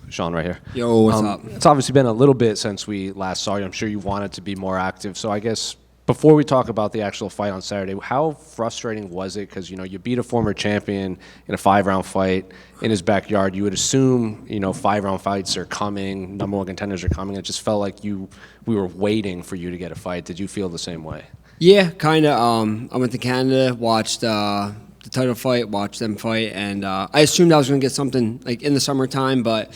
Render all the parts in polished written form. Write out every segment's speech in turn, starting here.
Sean right here. Yo, what's up? It's obviously been a little bit since we last saw you. I'm sure you wanted to be more active. So I guess before we talk about the actual fight on Saturday, how frustrating was it? Because, you beat a former champion in a 5-round fight in his backyard. You would assume, 5-round fights are coming, number one contenders are coming. It just felt like we were waiting for you to get a fight. Did you feel the same way? Yeah, kind of. I went to Canada, watched the title fight, watched them fight, and I assumed I was going to get something like in the summertime, but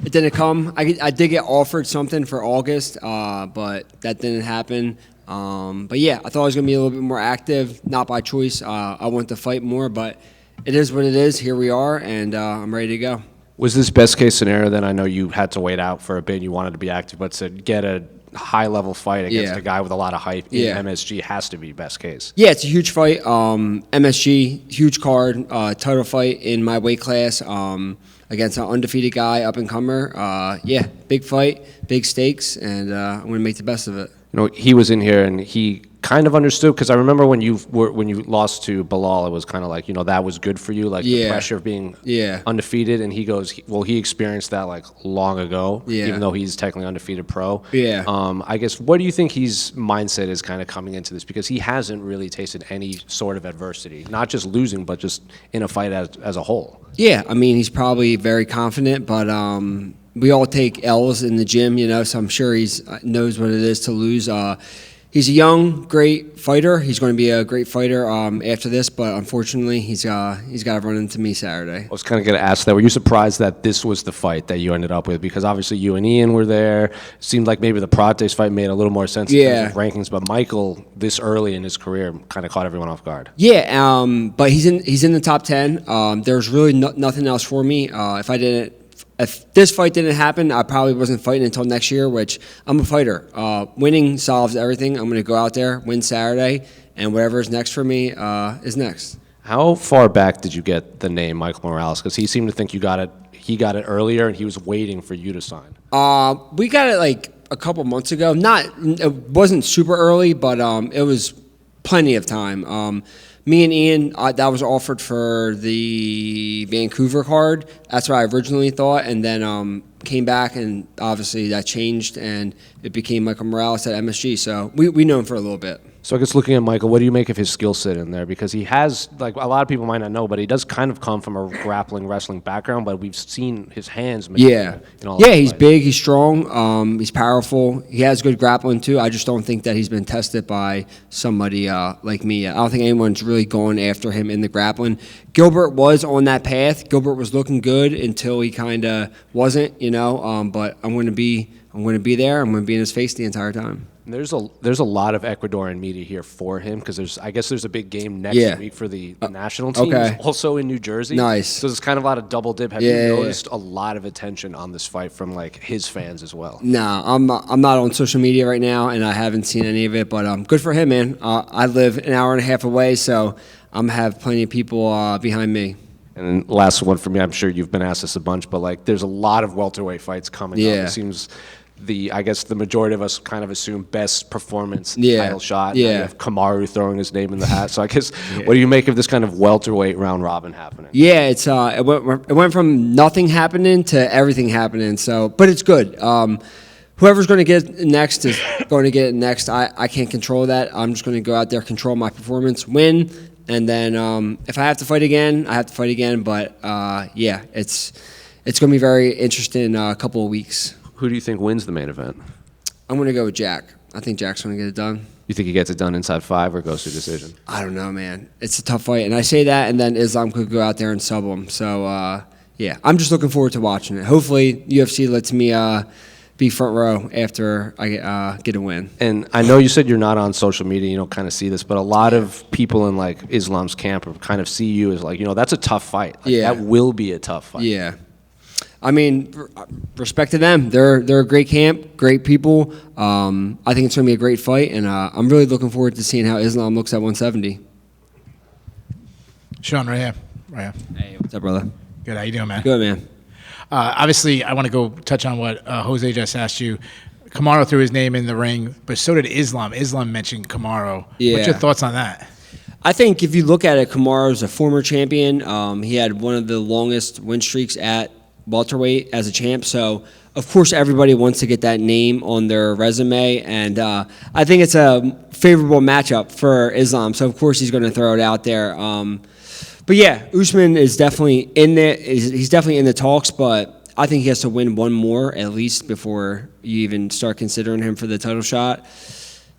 it didn't come. I did get offered something for August, but that didn't happen. But yeah, I thought I was going to be a little bit more active, not by choice. I wanted to fight more, but it is what it is. Here we are, and I'm ready to go. Was this best case scenario then? I know you had to wait out for a bit. You wanted to be active, but to get a high-level fight against a guy with a lot of hype in MSG has to be best case. Yeah, it's a huge fight. MSG, huge card, title fight in my weight class against an undefeated guy, up-and-comer. Yeah, big fight, big stakes, and I'm going to make the best of it. He was in here and he kind of understood, because I remember when you lost to Bilal, it was kind of like, that was good for you, like the pressure of being undefeated. And he goes, he experienced that like long ago, even though he's technically undefeated pro. Yeah. I guess, what do you think his mindset is kind of coming into this? Because he hasn't really tasted any sort of adversity, not just losing, but just in a fight as a whole. Yeah, I mean, he's probably very confident, but we all take L's in the gym, so I'm sure he knows what it is to lose. He's a young, great fighter. He's going to be a great fighter after this, but unfortunately, he's got to run into me Saturday. I was kind of going to ask that. Were you surprised that this was the fight that you ended up with? Because obviously you and Ian were there. It seemed like maybe the Prates fight made a little more sense in terms of rankings, but Michael, this early in his career, kind of caught everyone off guard. Yeah, but he's in the top 10. There's really nothing else for me. If this fight didn't happen, I probably wasn't fighting until next year, which I'm a fighter. Winning solves everything. I'm going to go out there, win Saturday, and whatever is next for me is next. How far back did you get the name Michael Morales? Because he seemed to think he got it earlier, and he was waiting for you to sign. We got it like a couple months ago. It wasn't super early, but it was plenty of time. Me and Ian, that was offered for the Vancouver card. That's what I originally thought, and then came back, and obviously that changed, and it became Michael Morales at MSG. So we know him for a little bit. So I guess looking at Michael, what do you make of his skill set in there? Because he has, like a lot of people might not know, but he does kind of come from a grappling, wrestling background, but we've seen his hands. He's big, he's strong, he's powerful. He has good grappling too. I just don't think that he's been tested by somebody like me. I don't think anyone's really going after him in the grappling. Gilbert was on that path. Gilbert was looking good until he kind of wasn't, but I'm going to be there. I'm going to be in his face the entire time. There's a lot of Ecuadorian media here for him, because there's a big game next week for the national team. Okay. Also in New Jersey. Nice. So there's kind of a lot of double dip. Have you noticed a lot of attention on this fight from like his fans as well? No, I'm not on social media right now, and I haven't seen any of it. But good for him, man. I live an hour and a half away, so I'm have plenty of people behind me. And then last one for me, I'm sure you've been asked this a bunch, but like there's a lot of welterweight fights coming up. It seems I guess the majority of us kind of assume best performance title shot. Yeah. You have Kamaru throwing his name in the hat. So I guess what do you make of this kind of welterweight round robin happening? Yeah, it's it went from nothing happening to everything happening. So, but it's good. Whoever's going to get it next is going to get it next. I can't control that. I'm just going to go out there, control my performance, win, and then if I have to fight again, I have to fight again. But it's going to be very interesting in a couple of weeks. Who do you think wins the main event? I'm going to go with Jack. I think Jack's going to get it done. You think he gets it done inside 5 or goes to decision? I don't know, man. It's a tough fight. And I say that, and then Islam could go out there and sub him. So, I'm just looking forward to watching it. Hopefully, UFC lets me be front row after I get a win. And I know you said you're not on social media, you don't kind of see this, but a lot of people in like Islam's camp kind of see you as like, that's a tough fight. Like, that will be a tough fight. Yeah. I mean, respect to them. They're a great camp, great people. I think it's going to be a great fight, and I'm really looking forward to seeing how Islam looks at 170. Sean, right here. Hey, what's up, brother? Good. How you doing, man? Good, man. Obviously, I want to go touch on what Jose just asked you. Kamaru threw his name in the ring, but so did Islam. Islam mentioned Kamaru. Yeah. What's your thoughts on that? I think if you look at it, Kamaru's a former champion. He had one of the longest win streaks at welterweight as a champ. So, of course, everybody wants to get that name on their resume, and I think it's a favorable matchup for Islam. So, of course, he's going to throw it out there. But yeah, Usman is definitely in there. He's definitely in the talks, but I think he has to win one more at least before you even start considering him for the title shot.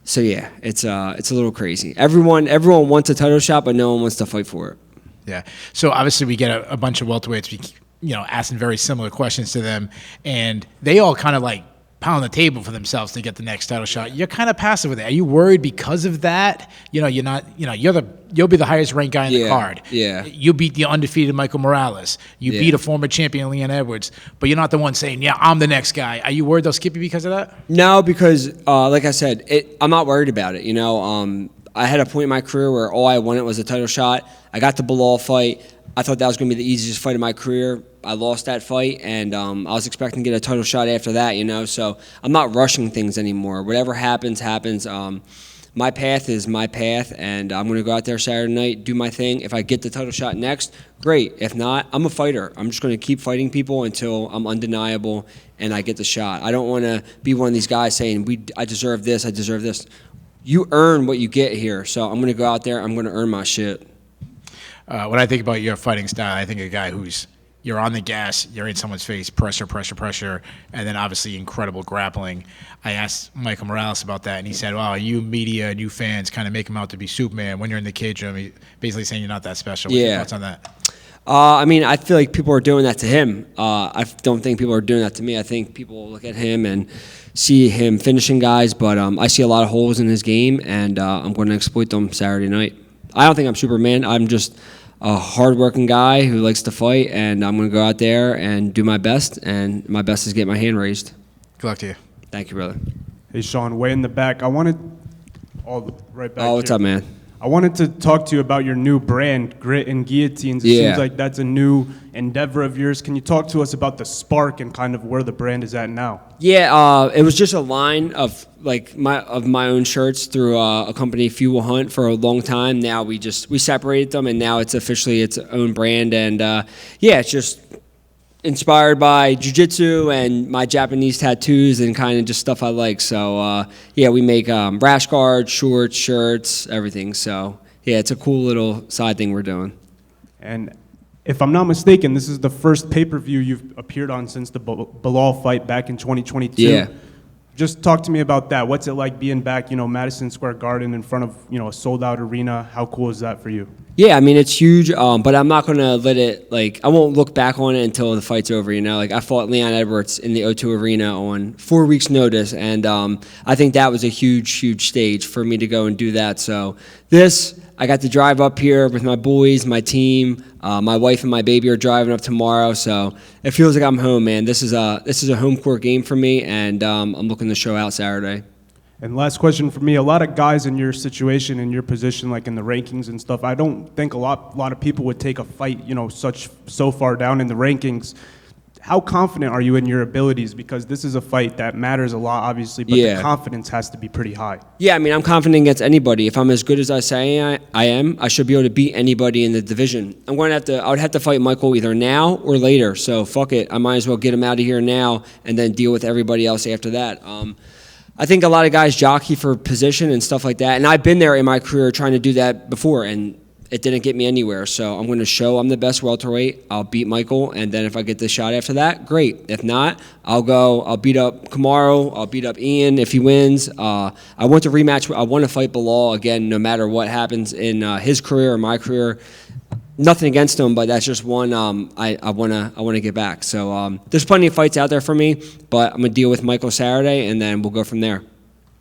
So yeah, it's a little crazy. Everyone wants a title shot, but no one wants to fight for it. Yeah. So obviously we get a bunch of welterweights, asking very similar questions to them, and they all kind of like pound the table for themselves to get the next title shot. You're kind of passive with it. Are you worried because of that? You're not. You'll be the highest ranked guy in the card. Yeah. You beat the undefeated Michael Morales. You beat a former champion, Leon Edwards. But you're not the one saying, "Yeah, I'm the next guy." Are you worried they'll skip you because of that? No, because like I said, I'm not worried about it. I had a point in my career where all I wanted was a title shot. I got the Bilal fight. I thought that was going to be the easiest fight of my career. I lost that fight, and I was expecting to get a title shot after that, So I'm not rushing things anymore. Whatever happens, happens. My path is my path, and I'm going to go out there Saturday night, do my thing. If I get the title shot next, great. If not, I'm a fighter. I'm just going to keep fighting people until I'm undeniable and I get the shot. I don't want to be one of these guys saying, I deserve this, I deserve this. You earn what you get here, so I'm going to go out there, I'm going to earn my shit. When I think about your fighting style, I think a guy you're on the gas, you're in someone's face, pressure, and then obviously incredible grappling. I asked Michael Morales about that, and he said, "Wow, you media and you fans kind of make him out to be Superman when you're in the cage room." Basically saying you're not that special. What's your thoughts on that? I feel like people are doing that to him. I don't think people are doing that to me. I think people look at him and see him finishing guys, but I see a lot of holes in his game, and I'm going to exploit them Saturday night. I don't think I'm Superman. I'm just a hardworking guy who likes to fight, and I'm going to go out there and do my best, and my best is get my hand raised. Good luck to you. Thank you, brother. Hey, Sean, way in the back. Right back Oh, what's here. up, man? I wanted to talk to you about your new brand, Grit and Guillotines. It seems like that's a new endeavor of yours. Can you talk to us about the spark and kind of where the brand is at now? Yeah, it was just a line of my own shirts through a company, Fuel Hunt, for a long time. Now we separated them, and now it's officially its own brand. And it's just inspired by jiu-jitsu and my Japanese tattoos and kind of just stuff I like. So we make rash guards, shorts, shirts, everything. So yeah, it's a cool little side thing we're doing. And if I'm not mistaken, this is the first pay-per-view you've appeared on since the Bilal fight back in 2022. Yeah. Just talk to me about that. What's it like being back, Madison Square Garden in front of, a sold-out arena? How cool is that for you? Yeah, it's huge, but I'm not going to let it, I won't look back on it until the fight's over, I fought Leon Edwards in the O2 Arena on 4 weeks' notice, and I think that was a huge stage for me to go and do that. So I got to drive up here with my boys, my team, my wife and my baby are driving up tomorrow, so it feels like I'm home, man. This is a home court game for me, and I'm looking to show out Saturday. And last question for me, a lot of guys in your situation, in your position, like in the rankings and stuff, I don't think a lot of people would take a fight, so far down in the rankings. How confident are you in your abilities? Because this is a fight that matters a lot, obviously, but the confidence has to be pretty high. Yeah, I'm confident against anybody. If I'm as good as I say I am, I should be able to beat anybody in the division. I would have to fight Michael either now or later, so fuck it. I might as well get him out of here now and then deal with everybody else after that. I think a lot of guys jockey for position and stuff like that, and I've been there in my career trying to do that before, and it didn't get me anywhere. So I'm going to show I'm the best welterweight. I'll beat Michael, and then if I get the shot after that, great. If not, I'll beat up Kamaru. I'll beat up Ian if he wins. I want to rematch. I want to fight Bilal again, no matter what happens in his career or my career. Nothing against him, but that's just one I want to get back. So there's plenty of fights out there for me, but I'm going to deal with Michael Saturday, and then we'll go from there.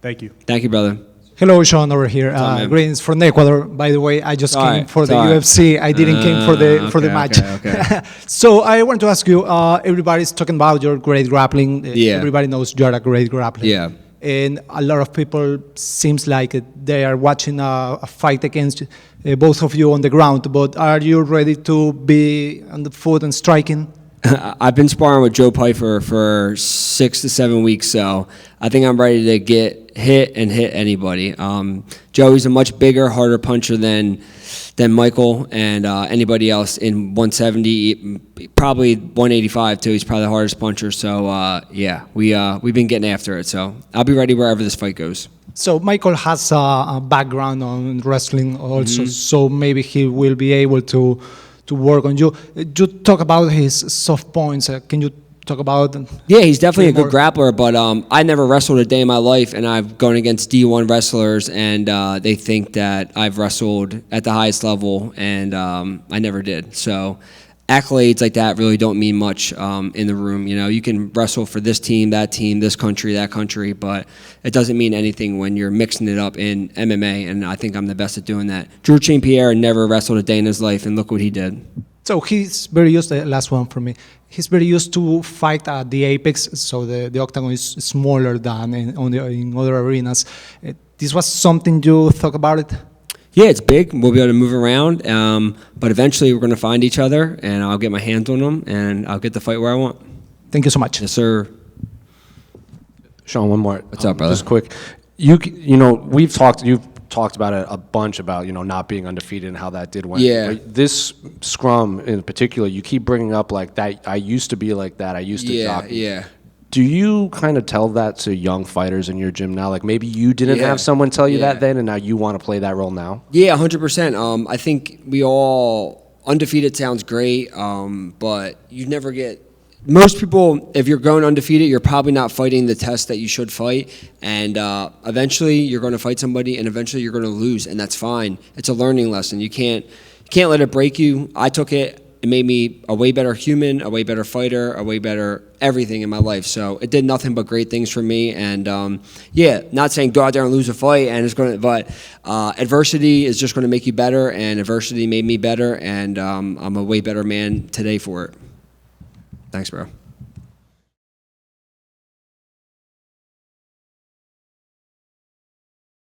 Thank you. Thank you, brother. Hello, Sean, over here. up, Greetings from Ecuador. By the way, I just Sorry, came for the sorry. UFC. I didn't came for the match. Okay. So I want to ask you. Everybody's talking about your great grappling. Yeah. Everybody knows you're a great grappler. Yeah. And a lot of people seems like they are watching a fight against both of you on the ground. But are you ready to be on the foot and striking? I've been sparring with Joe Pyfer for 6 to 7 weeks, so I think I'm ready to get hit anybody. Joey's a much bigger, harder puncher than than Michael and anybody else in 170, probably 185 too. He's probably the hardest puncher. So yeah, we've been getting after it. So I'll be ready wherever this fight goes. So Michael has a background on wrestling also, so maybe he will be able to work on you. You talk about his soft points. Can you talk about? Yeah, he's definitely a good grappler, but I never wrestled a day in my life, and I've gone against D1 wrestlers, and they think that I've wrestled at the highest level, and I never did. So accolades like that really don't mean much in the room. You know, you can wrestle for this team, this country, that country, but it doesn't mean anything when you're mixing it up in MMA, and I think I'm the best at doing that. Drew St. Pierre never wrestled a day in his life, and look what he did. So he's very used, the last one for me, he's very used to fight at the apex, so the octagon is smaller than in other arenas. This was something you thought about it? Yeah, it's big. We'll be able to move around, but eventually we're going to find each other, and I'll get my hands on them, and I'll get the fight where I want. Thank you so much. Yes, sir. Sean, one more. What's up, brother? Just quick. You know, you've talked about it a bunch about, you know, not being undefeated and how that did win. Yeah. This scrum in particular, you keep bringing up like that. I used to be like that. I used to jockey. Yeah. Do you kind of tell that to young fighters in your gym now? Like maybe you didn't Yeah. have someone tell you Yeah. that then, and now you want to play that role now? Yeah, 100%. I think we all, undefeated sounds great, but you never get, most people, if you're going undefeated, you're probably not fighting the test that you should fight, and eventually you're going to fight somebody, and eventually you're going to lose, and that's fine. It's a learning lesson. You can't let it break you. I took it. It made me a way better human, a way better fighter, a way better everything in my life. So it did nothing but great things for me. And yeah, not saying go out there and lose a fight, and it's going to, but adversity is just going to make you better, and adversity made me better, and I'm a way better man today for it. Thanks, bro.